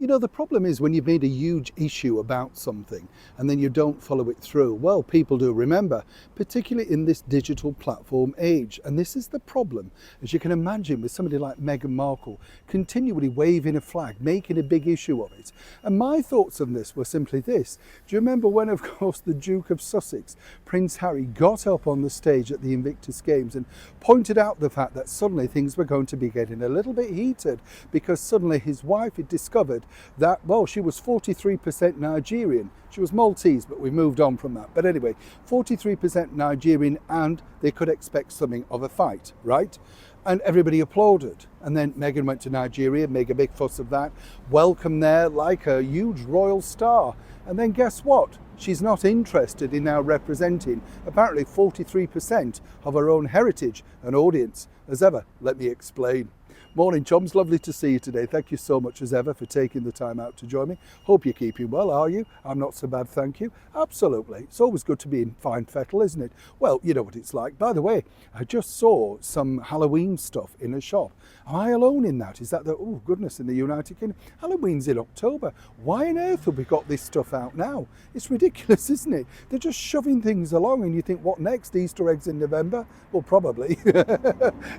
You know, the problem is when you've made a huge issue about something and then you don't follow it through. Well, people do remember, particularly in this digital platform age. And this is the problem, as you can imagine, with somebody like Meghan Markle continually waving a flag, making a big issue of it. And my thoughts on this were simply this. Do you remember when, of course, the Duke of Sussex, Prince Harry, got up on the stage at the Invictus Games and pointed out the fact that suddenly things were going to be getting a little bit heated because suddenly his wife had discovered that, well, she was 43% Nigerian. She was Maltese, but we moved on from that. But anyway, 43% Nigerian, and they could expect something of a fight, right? And everybody applauded. And then Meghan went to Nigeria, make a big fuss of that, welcome there like a huge royal star. And then guess what? She's not interested in now representing apparently 43% of her own heritage and audience. As ever, let me explain. Morning, chums. Lovely to see you today. Thank you so much as ever for taking the time out to join me. Hope you're keeping well, are you? I'm not so bad, thank you. Absolutely. It's always good to be in fine fettle, isn't it? Well, you know what it's like. By the way, I just saw some Halloween stuff in a shop. Am I alone in that? Is that the, oh goodness, in the United Kingdom? Halloween's in October. Why on earth have we got this stuff out now? It's ridiculous, isn't it? They're just shoving things along and you think, what next? Easter eggs in November? Well, probably.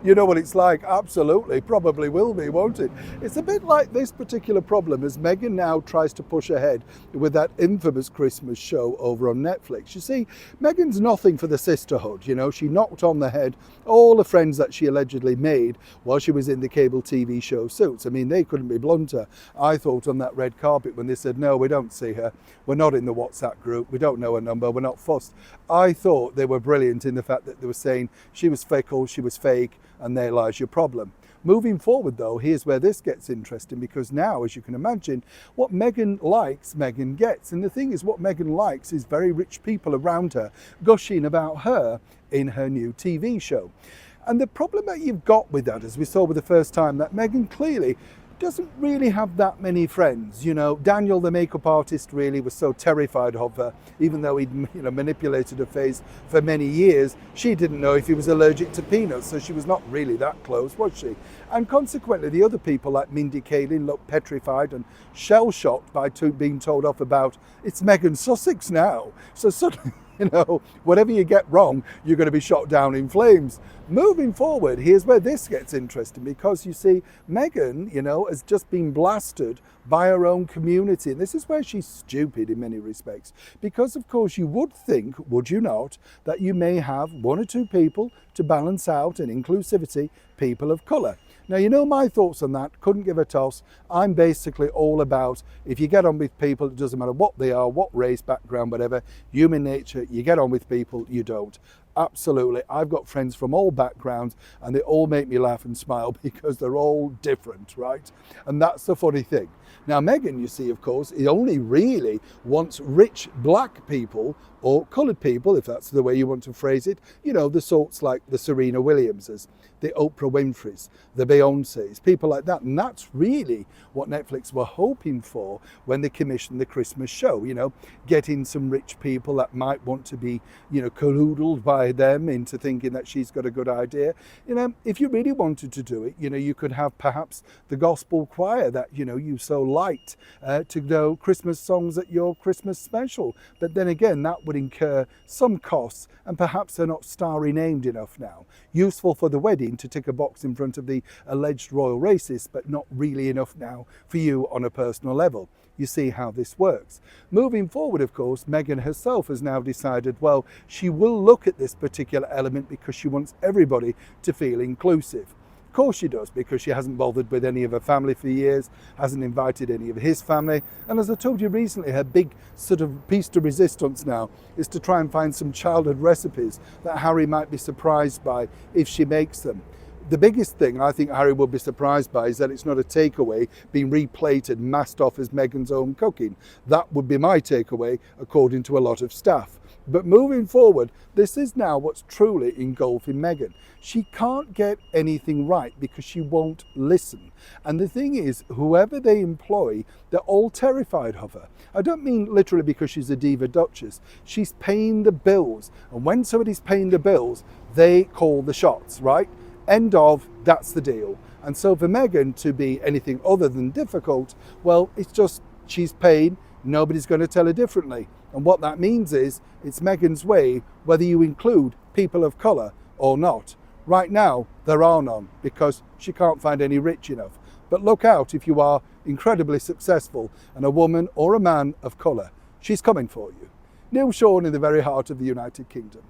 You know what it's like. Absolutely. Probably will be, won't it? It's a bit like this particular problem as Meghan now tries to push ahead with that infamous Christmas show over on Netflix. You see, Meghan's nothing for the sisterhood. You know, she knocked on the head all the friends that she allegedly made while she was in the cable TV show Suits. I mean, they couldn't be blunter, I thought, on that red carpet when they said, no, we don't see her. We're not in the WhatsApp group. We don't know her number. We're not fussed. I thought they were brilliant in the fact that they were saying she was fickle, she was fake, and there lies your problem. Moving forward, though, here's where this gets interesting, because now, as you can imagine, what Meghan likes, Meghan gets. And the thing is, what Meghan likes is very rich people around her gushing about her in her new TV show. And the problem that you've got with that, as we saw with the first time, that Meghan clearly doesn't really have that many friends. You know, Daniel, the makeup artist, really was so terrified of her, even though he'd manipulated her face for many years. She didn't know if he was allergic to peanuts, so she was not really that close, was she? And consequently, the other people like Mindy Kaling looked petrified and shell-shocked by being told off about, it's Meghan Sussex now. So suddenly, you know, whatever you get wrong, you're going to be shot down in flames. Moving forward, here's where this gets interesting, because you see, Meghan, you know, has just been blasted by her own community. And this is where she's stupid in many respects, because of course you would think, would you not, that you may have one or two people to balance out an inclusivity, people of colour. Now, you know my thoughts on that, couldn't give a toss. I'm basically all about, if you get on with people, it doesn't matter what they are, what race, background, whatever, human nature, you get on with people, you don't. Absolutely. I've got friends from all backgrounds and they all make me laugh and smile because they're all different, right? And that's the funny thing. Now, Meghan, you see, of course, he only really wants rich black people or coloured people, if that's the way you want to phrase it, you know, the sorts like the Serena Williamses, the Oprah Winfreys, the Beyoncés, people like that. And that's really what Netflix were hoping for when they commissioned the Christmas show, you know, getting some rich people that might want to be, you know, canoodled by them into thinking that she's got a good idea. You know, if you really wanted to do it, you know, you could have perhaps the gospel choir that, you know, you so liked to know Christmas songs at your Christmas special. But then again, that would incur some costs and perhaps they're not starry named enough now. Useful for the wedding to tick a box in front of the alleged royal racist, but not really enough now for you on a personal level. You see how this works. Moving forward, of course, Meghan herself has now decided, well, she will look at this particular element because she wants everybody to feel inclusive. Of course she does, because she hasn't bothered with any of her family for years, hasn't invited any of his family. And as I told you recently, her big sort of piece de resistance now is to try and find some childhood recipes that Harry might be surprised by if she makes them. The biggest thing I think Harry will be surprised by is that it's not a takeaway being replated, masked off as Meghan's own cooking. That would be my takeaway, according to a lot of staff. But moving forward, this is now what's truly engulfing Meghan. She can't get anything right because she won't listen. And the thing is, whoever they employ, they're all terrified of her. I don't mean literally because she's a Diva Duchess. She's paying the bills. And when somebody's paying the bills, they call the shots, right? End of, that's the deal. And so for Meghan to be anything other than difficult, well, it's just she's paying, nobody's going to tell her differently. And what that means is it's Meghan's way, whether you include people of colour or not. Right now, there are none because she can't find any rich enough. But look out if you are incredibly successful and a woman or a man of colour. She's coming for you. Neil Sean in the very heart of the United Kingdom.